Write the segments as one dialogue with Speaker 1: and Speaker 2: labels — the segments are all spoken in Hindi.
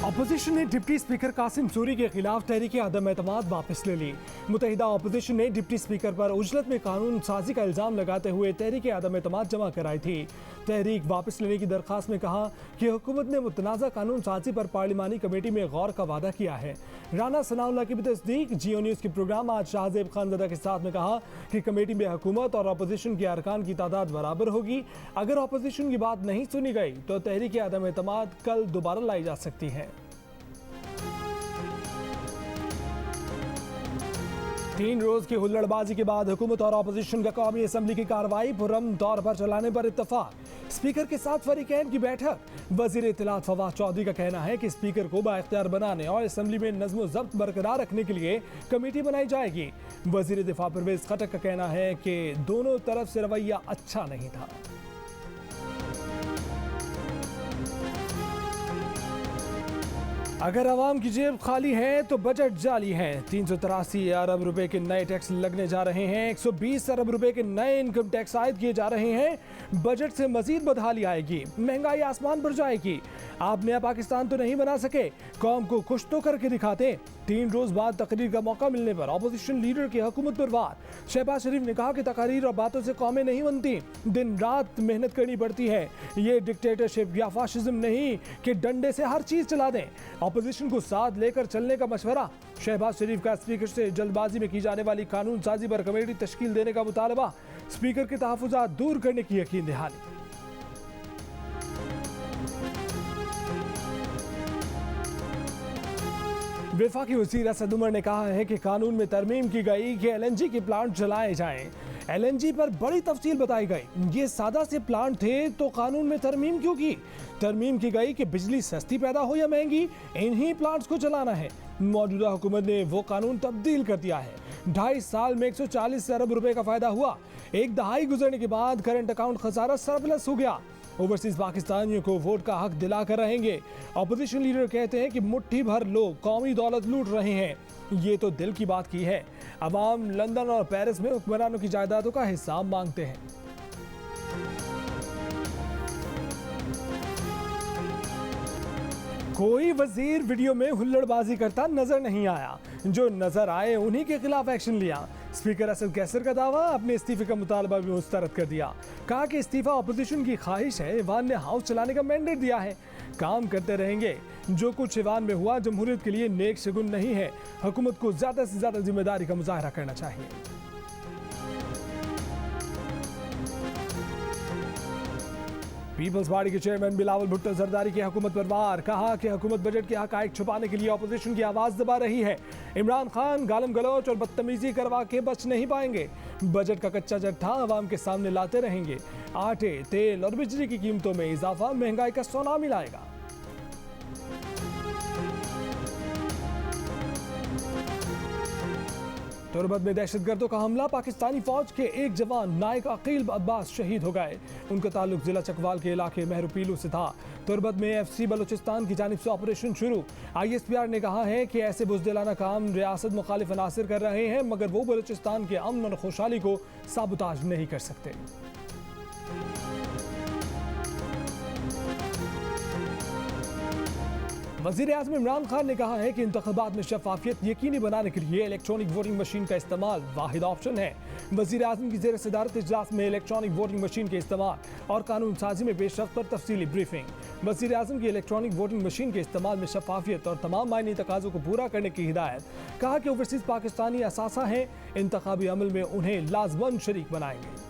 Speaker 1: अपोजिशन ने डिप्टी स्पीकर कासिम सूरी के खिलाफ तहरीक अदम एतमाद वापस ले ली। मुत्तहिदा अपोजिशन ने डिप्टी स्पीकर पर उजलत में कानून साजी का इल्जाम लगाते हुए तहरीक अदम एतमाद जमा कराई थी। तहरीक वापस लेने की दरखास्त में कहा कि हुकूमत ने मुतनाज़ा कानून साजी पर पार्लिमानी कमेटी में गौर का वादा किया है। राना सनाउल्लाह की भी तस्दीक। जियो न्यूज़ के प्रोग्राम आज शाहजेब खानज़दा के साथ में कहा कि कमेटी में हुकूमत और अपोजिशन के अरकान की तादाद बराबर होगी। अगर अपोजिशन की बात नहीं सुनी गई तो तहरीक अदम एतमाद कल दोबारा लाई जा सकती है। 3 रोज की हुल्लड़बाजी के बाद हुकूमत और अपोजिशन का कौमी असम्बली की कार्रवाई पुरअमन तौर पर चलाने पर इत्तफाक। स्पीकर के साथ फरीकैन की बैठक। वजीर इत्तलात फवाद चौधरी का कहना है कि स्पीकर को बाइख्तियार बनाने और असम्बली में नज़्म व ज़ब्त बरकरार रखने के लिए कमेटी बनाई जाएगी। वजीर दिफा परवेज खटक का कहना है कि दोनों तरफ से रवैया अच्छा नहीं था। अगर आवाम की जेब खाली है तो बजट जाली है। 383 अरब रुपए के नए टैक्स लगने जा रहे हैं। 120 अरब रुपए के नए इनकम टैक्स आयद किए जा रहे हैं। बजट से मजीद बदहाली आएगी, महंगाई आसमान पर जाएगी। आप नया पाकिस्तान तो नहीं बना सके, कौम को खुश तो करके दिखाते। 3 रोज बाद तकरीर का मौका मिलने पर अपोजिशन लीडर की हुकूमत पर वार। शहबाज शरीफ ने कहा कि तकारीर और बातों से कौमें नहीं बनती, दिन रात मेहनत करनी पड़ती है। ये डिक्टेटरशिप या फाशिज्म नहीं कि डंडे से हर चीज चला दें। अपोजिशन को साथ लेकर चलने का मशवरा। शहबाज शरीफ का स्पीकर से जल्दबाजी में की जाने वाली कानून साजी पर कमेटी तश्कील देने का मुतालबा। स्पीकर के तहफ़्फ़ुज़ात दूर करने की यकीन दहानी। वफाकी वज़ीर असद उमर ने कहा है कि कानून में तरमीम की गई कि LNG के प्लांट चलाए जाएं। LNG पर बड़ी तफसील बताई गई। ये सादा से प्लांट थे तो कानून में तरमीम क्यों की? तरमीम की गई कि बिजली सस्ती पैदा हो या महंगी, इन्हीं प्लांट्स को चलाना है। मौजूदा हुकूमत ने वो कानून तब्दील कर दिया है। 2.5 साल में 140 अरब रुपए का फायदा हुआ। एक दहाई गुजरने के बाद करंट अकाउंट खसारा सरप्लस हो गया। ओवरसीज पाकिस्तानियों को वोट का हक दिलाकर रहेंगे। अपोजिशन लीडर कहते हैं कि मुट्ठी भर लोग कौमी दौलत लूट रहे हैं। ये तो दिल की बात की है। अवाम लंदन और पेरिस में हुक्मरानों की जायदादों का हिसाब मांगते हैं। कोई वजीर वीडियो में हुल्लड़बाजी करता नजर नहीं आया। जो नजर आए उन्हीं के खिलाफ एक्शन लिया। स्पीकर असद कैसर का दावा, अपने इस्तीफे का मुतालबा भी मुस्तरद कर दिया। कहा कि इस्तीफा अपोजिशन की ख्वाहिश है, ईवान ने हाउस चलाने का मैंडेट दिया है, काम करते रहेंगे। जो कुछ ईवान में हुआ जमहूरियत के लिए नेक शगुन नहीं है। हुकूमत को ज्यादा से ज्यादा जिम्मेदारी का मुजाहरा करना चाहिए। पीपल्स पार्टी के चेयरमैन बिलावल भुट्टो जरदारी की हुकूमत पर वार। कहा कि हुकूमत बजट के हकायक छुपाने के लिए अपोजिशन की आवाज दबा रही है। इमरान खान गालम गलौच और बदतमीजी करवा के बच नहीं पाएंगे। बजट का कच्चा जट्ठा आवाम के सामने लाते रहेंगे। आटे, तेल और बिजली की कीमतों में इजाफा महंगाई का सुनामी लाएगा। तुर्बत में दहशतगर्दों का हमला। पाकिस्तानी फौज के एक जवान नायक अकील अब्बास शहीद हो गए। उनका ताल्लुक जिला चकवाल के इलाके मेहरुपीलू से था। तुर्बत में FC बलूचिस्तान की जानिब से ऑपरेशन शुरू। ISPR ने कहा है कि ऐसे बुज़दिलाना काम रियासत मुखालिफ अनासिर कर रहे हैं, मगर वो बलूचिस्तान के अमन और खुशहाली को साबुताज नहीं कर सकते। वज़ीर आज़म इमरान खान ने कहा है कि इंतख़ाबात में शफ़ाफ़ियत यकीनी बनाने के लिए इलेक्ट्रॉनिक वोटिंग मशीन का इस्तेमाल वाहिद ऑप्शन है। वज़ीर आज़म की ज़ेर सदारत इजलास में इलेक्ट्रॉनिक वोटिंग मशीन के इस्तेमाल और कानून साजी में पेशरफ्त पर तफसीली ब्रीफिंग। वज़ीर आज़म की इलेक्ट्रॉनिक वोटिंग मशीन के इस्तेमाल में शफ़ाफ़ियत और तमाम मायनी तकाज़ों को पूरा करने की हिदायत। कहा कि ओवरसीज़ पाकिस्तानी असासा हैं, इंतख़ाबी अमल में उन्हें लाज़मन शरीक बनाएंगे।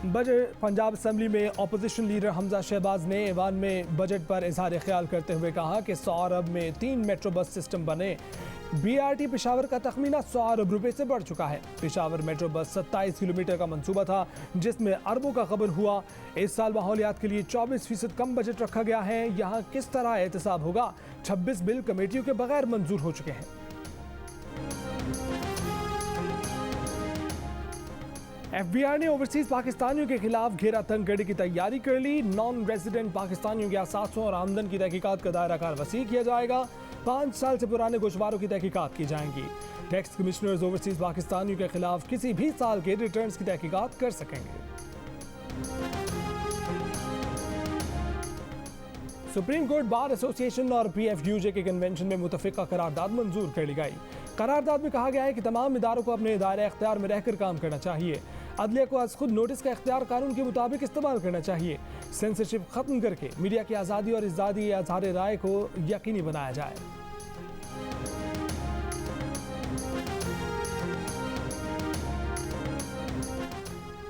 Speaker 1: बजट पंजाब असम्बली में अपोजिशन लीडर हमजा शहबाज ने ईवान में बजट पर इजहार ख्याल करते हुए कहा कि 100 अरब में 3 मेट्रो बस सिस्टम बने। BRT पेशावर का तखमीना 100 अरब रुपए से बढ़ चुका है। पेशावर मेट्रो बस 27 किलोमीटर का मंसूबा था, जिसमें अरबों का खबर हुआ। इस साल माहौलियात के लिए 24% कम बजट रखा गया है। यहाँ किस तरह एहतसाब होगा? 26 बिल कमेटियों के बगैर मंजूर हो चुके हैं। FBI ने ओवरसीज पाकिस्तानियों के खिलाफ घेरा तंग करने की तैयारी कर ली। नॉन रेजिडेंट पाकिस्तानियों के असासों और आमदन की तहकीकात का दायरा कार वसी किया जाएगा। 5 साल से पुराने गोशवारों की तहकीकात की जाएंगी। टैक्स कमिश्नर्स ओवरसीज पाकिस्तानियों के खिलाफ किसी भी साल के रिटर्न्स की तहकीकात कर सकेंगे। सुप्रीम कोर्ट बार एसोसिएशन और PFUJ के कन्वेंशन में मुतफिका करारदाद मंजूर कर ली गई। करारदाद में कहा गया है कि तमाम इदारों को अपने दायरे इख्तियार में रहकर काम करना चाहिए। अदलिया को आज खुद नोटिस का इख्तियार कानून के मुताबिक इस्तेमाल करना चाहिए। सेंसरशिप खत्म करके मीडिया की आज़ादी और इज़ादी इज़हार राय को यकीनी बनाया जाए।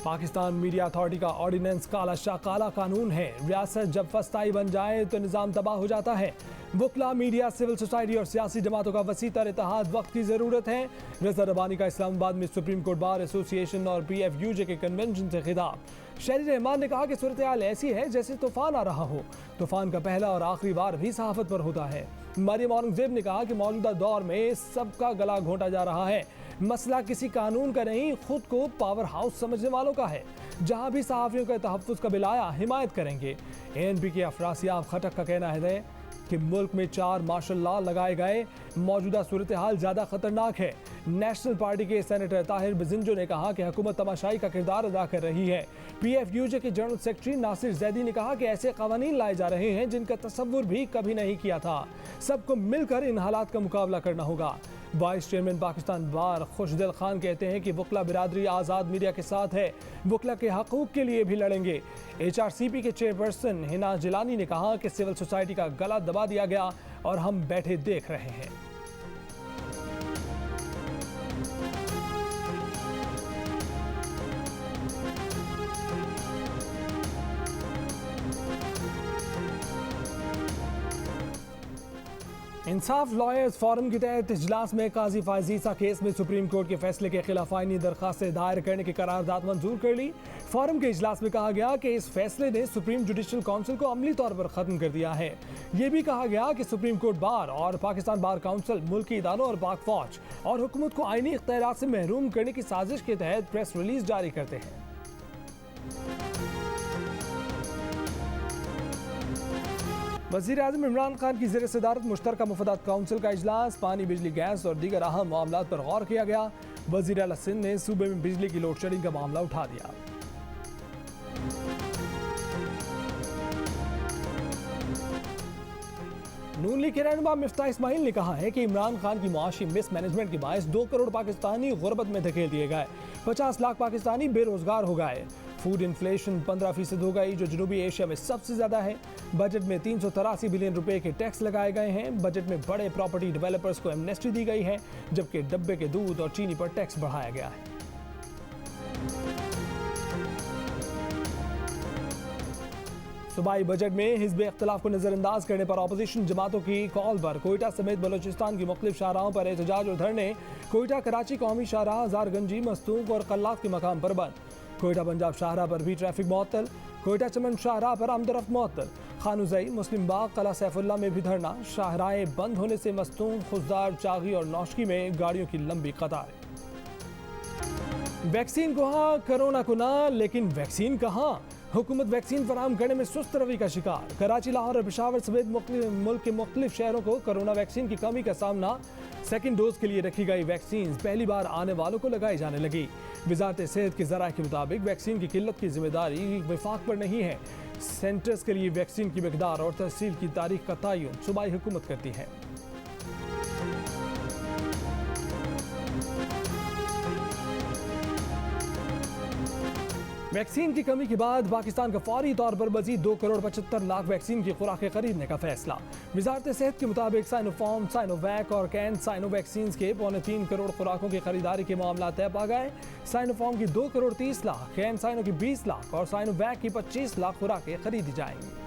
Speaker 1: पाकिस्तान मीडिया अथॉरिटी का ऑर्डिनेंस काला शाह काला कानून है। रियासत जब फस्ताई बन जाए तो निज़ाम तबाह हो जाता है। वकला, मीडिया, सिविल सोसाइटी और सियासी जमातों का वसी तर इत्तेहाद वक्त की ज़रूरत है। रज़ा रब्बानी का इस्लामाबाद में सुप्रीम कोर्ट बार एसोसिएशन और PFUJ के कन्वेंशन से खिताब। शहरी रहमान ने कहा कि सूरत हाल ऐसी है जैसे तूफान आ रहा हो। तूफान का पहला और आखिरी बार भी सहाफत पर होता है। मरियम औरंगजेब ने कहा कि मौजूदा दौर में सबका गला घोंटा जा रहा है। मसला किसी कानून का नहीं, खुद को पावर हाउस समझने वालों का है। जहां भी सहाफ़ियों का तहफ़्फ़ुज़ का बिल आया, हिमायत करेंगे। ANP के अफरासियाब खटक का कहना है कि मुल्क में 4 मार्शल लॉ लगाए गए। मौजूदा सूरत हाल ज़्यादा खतरनाक है। नेशनल पार्टी के सेनेटर ताहिर बिजिंजो ने कहा कि हुकूमत तमाशाई का किरदार अदा कर रही है। PFUJ के जनरल सेक्रेटरी नासिर जैदी ने कहा कि ऐसे कवानीन लाए जा रहे हैं जिनका तसव्वुर भी कभी नहीं किया था। सबको मिलकर इन हालात का मुकाबला करना होगा। वाइस चेयरमैन पाकिस्तान बार खुशदिल खान कहते हैं कि वकला बिरादरी आज़ाद मीडिया के साथ है, वकला के हकूक़ के लिए भी लड़ेंगे। HRCP के चेयरपर्सन हिना जिलानी ने कहा कि सिविल सोसाइटी का गला दबा दिया गया और हम बैठे देख रहे हैं। इंसाफ लॉयर्स फोरम के तहत इजलास में काजी फायजीसा केस में सुप्रीम कोर्ट के फैसले के खिलाफ आईनी दरखास्तें दायर करने की करारदाद मंजूर कर ली। फोरम के इजलास में कहा गया कि इस फैसले ने सुप्रीम जुडिशल काउंसिल को अमली तौर पर खत्म कर दिया है। ये भी कहा गया कि सुप्रीम कोर्ट बार और पाकिस्तान बार काउंसिल मुल्की इदारों और पाक फौज और हुकूमत को आईनी इख्तियारात से महरूम करने की साजिश के तहत प्रेस रिलीज जारी करते हैं। वज़ीर आज़म इमरान खान की ज़ेर सदारत मुश्तरका मुफादात काउंसिल का इजलास। पानी, बिजली, गैस और दीगर अहम मामलात पर गौर किया गया। वज़ीर आला सिंध ने सूबे में बिजली की लोड शेडिंग का मामला उठा दिया। नून लीग के रहनुमा मिफ्ताह इस्माइल ने कहा है कि इमरान खान की मुआशी मिसमैनेजमेंट के बायस 2 करोड़ पाकिस्तानी गुर्बत में धकेल दिए गए। 50 लाख पाकिस्तानी बेरोजगार हो गए। फूड इन्फ्लेशन 15% हो गई, जो जनूबी एशिया में सबसे ज्यादा है। बजट में 383 बिलियन रुपए के टैक्स लगाए गए हैं। बजट में बड़े प्रॉपर्टी डेवलपर्स को एमनेस्टी दी गई है, जबकि डब्बे के दूध और चीनी पर टैक्स बढ़ाया गया है। सूबाई बजट में हिज़्ब इख्तिलाफ को नजरअंदाज करने पर अपोजिशन जमातों की कॉल पर कोयटा समेत बलोचिस्तान की मुख्तलिफ शाहराहों पर एहतजाज और धरने। कोयटा कराची कौमी शाहराह, हज़ारगंजी, मस्तूक और कल्लात के मकाम पर बंद। कोयटा पंजाब शाहराह पर भी ट्रैफिक मुअत्तल। कोयटा चमन शाहराह पर आमदरफ्त मुअत्तल। खानुजई, मुस्लिम बाग, कला सैफुल्ला में भी धरना। शाहराहें बंद होने से मस्तूक, खुजदार, चागी और नौशकी में गाड़ियों की लंबी कतारें। वैक्सीन को हाँ, कोरोना को ना, लेकिन वैक्सीन कहाँ? हुकूमत वैक्सीन फराहम करने में सुस्त रवि का शिकार। कराची, लाहौर और पेशावर समेत मुल्क के मुख्तलिफ शहरों को कोरोना वैक्सीन की कमी का सामना। सेकेंड डोज के लिए रखी गई वैक्सीन पहली बार आने वालों को लगाई जाने लगी। वजारत सेहत के ज़राए के मुताबिक वैक्सीन की किल्लत की जिम्मेदारी वफाक पर नहीं है। सेंटर्स के लिए वैक्सीन की मिकदार और तहसील की तारीख का तयन सूबाई हुकूमत करती है। वैक्सीन की कमी के बाद पाकिस्तान का फौरी तौर पर मजीद 2 करोड़ 75 लाख वैक्सीन की खुराकें खरीदने का फैसला। वजारत सेहत के मुताबिक साइनोफार्म, साइनोवैक और कैन साइनो वैक्सीन के 3.25 करोड़ खुराकों की खरीदारी के मामला तय पा गए। साइनोफार्म की 2 करोड़ 30 लाख, कैन साइनो की 20 लाख और साइनोवैक की 25 लाख खुराकें खरीदी जाएंगी।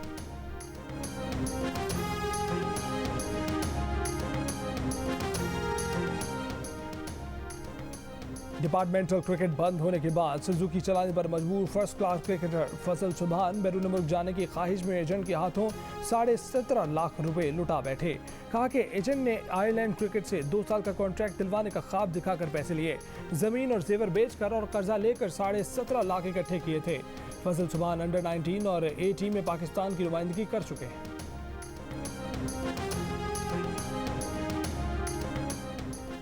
Speaker 1: डिपार्टमेंटल क्रिकेट बंद होने के बाद सुजुकी चलाने पर मजबूर फर्स्ट क्लास क्रिकेटर फजल सुबहान बैरून मुल्क जाने की ख्वाहिश में एजेंट के हाथों 17.5 लाख रुपए लुटा बैठे। कहा कि एजेंट ने आयरलैंड क्रिकेट से 2 साल का कॉन्ट्रैक्ट दिलवाने का ख्वाब दिखाकर पैसे लिए, जमीन और जेवर बेचकर और कर्जा लेकर 17.5 लाख इकट्ठे किए थे। फजल सुबहान अंडर 19 और A में पाकिस्तान की नुमाइंदगी कर चुके हैं।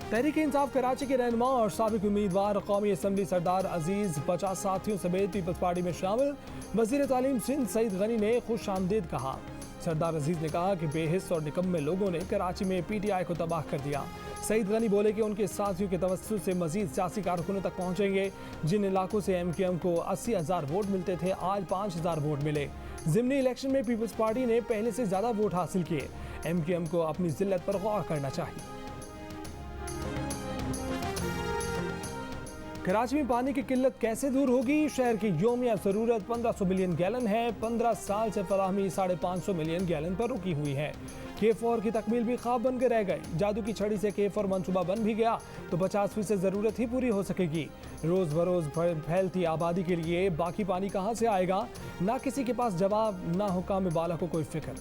Speaker 1: तहरीक इंसाफ कराची के रहनुमा और साबिक उम्मीदवार कौमी असम्बली सरदार अजीज 50 साथियों समेत पीपल्स पार्टी में शामिल। वजीर तालीम सिंध सईद गनी ने खुश आमदीद कहा। सरदार अजीज ने कहा कि बेहिस और निकम्मे लोगों ने कराची में पीटीआई को तबाह कर दिया। सईद गनी बोले कि उनके साथियों के तवज्जुह से मजीद सियासी कारकुनों तक पहुंचेंगे। जिन इलाकों से MQM को 80,000 वोट मिलते थे, आज 5,000 वोट मिले। ज़िमनी इलेक्शन में पीपल्स पार्टी ने पहले से ज़्यादा वोट हासिल किए। MQM को अपनी जिल्लत पर गौर करना चाहिए। कराची में पानी की किल्लत कैसे दूर होगी? शहर की योमिया ज़रूरत 1500 मिलियन गैलन है। 15 साल से फराहमी 550 मिलियन गैलन पर रुकी हुई है। K4 की तकमील भी ख्वाब बन के रह गई। जादू की छड़ी से K4 मंसूबा बन भी गया तो 50% ज़रूरत ही पूरी हो सकेगी। रोज़ बरोज़ फैलती आबादी के लिए बाकी पानी कहाँ से आएगा? ना किसी के पास जवाब, ना हुकाम बाला को कोई फिक्र।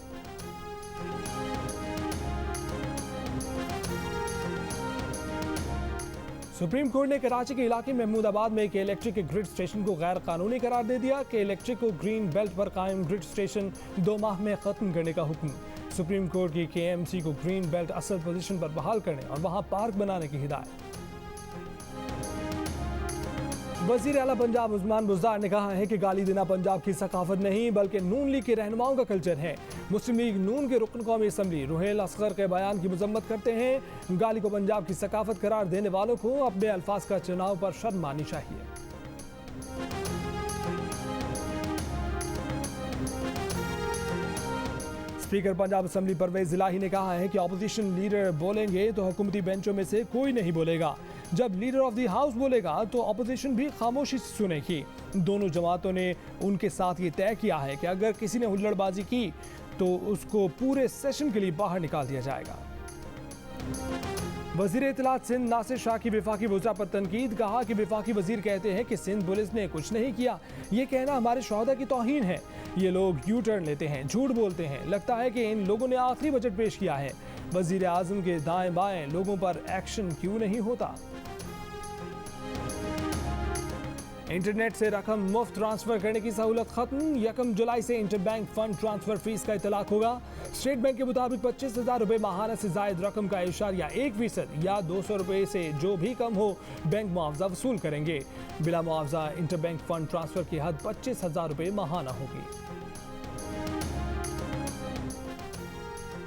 Speaker 1: सुप्रीम कोर्ट ने कराची के इलाके महमूदाबाद में एक इलेक्ट्रिक ग्रिड स्टेशन को गैर कानूनी करार दे दिया कि इलेक्ट्रिक को ग्रीन बेल्ट पर कायम ग्रिड स्टेशन 2 माह में खत्म करने का हुक्म। सुप्रीम कोर्ट की KMC को ग्रीन बेल्ट असल पोजीशन पर बहाल करने और वहां पार्क बनाने की हिदायत। वजीर आला पंजाब उस्मान बुज़दार ने कहा है कि गाली देना पंजाब की सकाफत नहीं बल्कि नून लीग के रहनुमाओं का कल्चर है। मुस्लिम लीग नून के रुकन कौमी असम्बली रुहेल असगर के बयान की मजम्मत करते हैं। गाली को पंजाब की सकाफत करार देने वालों को अपने अल्फाज का चुनाव पर शर्म आनी चाहिए। स्पीकर पंजाब असम्बली परवेज इलाही ने कहा है कि अपोजिशन लीडर बोलेंगे तो हुकूमती बेंचों में से कोई नहीं बोलेगा। जब लीडर ऑफ द हाउस बोलेगा तो अपोजिशन भी खामोशी से सुनेगी। दोनों जमातों ने उनके साथ ये तय किया है कि अगर किसी ने हुल्लड़बाजी की तो उसको पूरे सेशन के लिए बाहर निकाल दिया जाएगा। वजीर इत्तलात सिंध नासिर शाह की वफाकी वज़रा पर तनकीद। कहा कि वफाकी वजीर कहते हैं कि सिंध पुलिस ने कुछ नहीं किया। ये कहना हमारे शोहदा की तौहीन है। ये लोग यू टर्न लेते हैं, झूठ बोलते हैं। लगता है कि इन लोगों ने आखिरी बजट पेश किया है। वजीर आजम के दाएं बाएं लोगों पर एक्शन क्यों नहीं होता? इंटरनेट से रकम मुफ्त ट्रांसफर करने की सहूलत खत्म। 1 जुलाई से इंटरबैंक फंड ट्रांसफर फीस का इतलाक होगा। स्टेट बैंक के मुताबिक 25,000 रुपए माहाना से जायद रकम का 1% या 200 रुपए से जो भी कम हो बैंक मुआवजा वसूल करेंगे। बिला मुआवजा इंटरबैंक फंड ट्रांसफर की हद 25,000 रुपए माहाना होगी।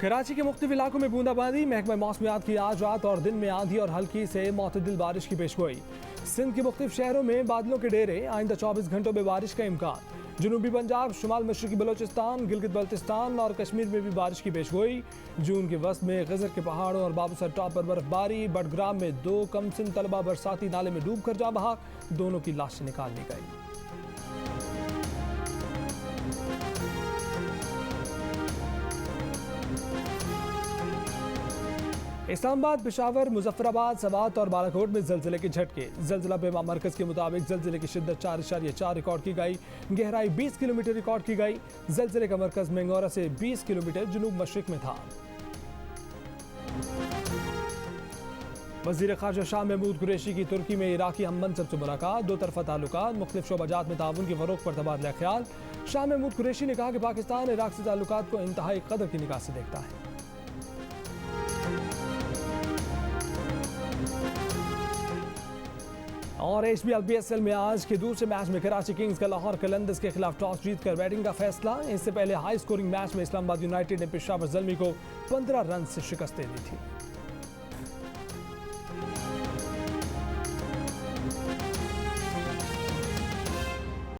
Speaker 1: कराची के मुख्तलिफ इलाकों में बूंदाबांदी। महकमा मौसमियात की आज रात और दिन में आंधी और हल्की से मुतदिल बारिश की पेशगोई। सिंध के मुख्तलिफ शहरों में बादलों के डेरे। आइंदा 24 घंटों में बारिश का इम्कान। जनूबी पंजाब, शुमाल मशरकी बलोचिस्तान, गिलगित बल्तिस्तान और कश्मीर में भी बारिश की पेशगोई। जून के वस्त में गजर के पहाड़ों और बाबूसर टॉप पर बर्फबारी। बडग्राम में 2 कमसिन तलबा बरसाती नाले में डूब कर जा बहा। दोनों की लाशें निकाल ली गई। इस्लामाबाद, पेशावर, मुजफ्फराबाद, सवात और बालाकोट में जलजिले के झटके। जलजिला बेमा मरकज के मुताबिक जलजिले की शिद्दत 4.4 रिकॉर्ड की गई। गहराई 20 किलोमीटर रिकॉर्ड की गई। जलजिले का मरकज मेंगोरा से 20 किलोमीटर जनूब मशरिक में था। वज़ीर ख़ारजा शाह महमूद कुरैशी की तुर्की में इराकी हम मनसब से मुलाकात। 2 तरफ़ा ताल्लुकात, मुख्तलिफ शोबाजात में ताउन की फ़रोग़ पर तबादला ख्याल। शाह महमूद कुरैशी ने कहा कि पाकिस्तान इराक से ताल्लुकात को इंतहाई कदर की निगाह से देखता है। और HBL में आज के दूसरे मैच में कराची किंग्स का लाहौर कलंदर्स के खिलाफ टॉस जीतकर बैटिंग का फैसला। इससे पहले हाई स्कोरिंग मैच में इस्लामाबाद यूनाइटेड ने पेशावर ज़ल्मी को 15 रन से शिकस्त दे दी थी।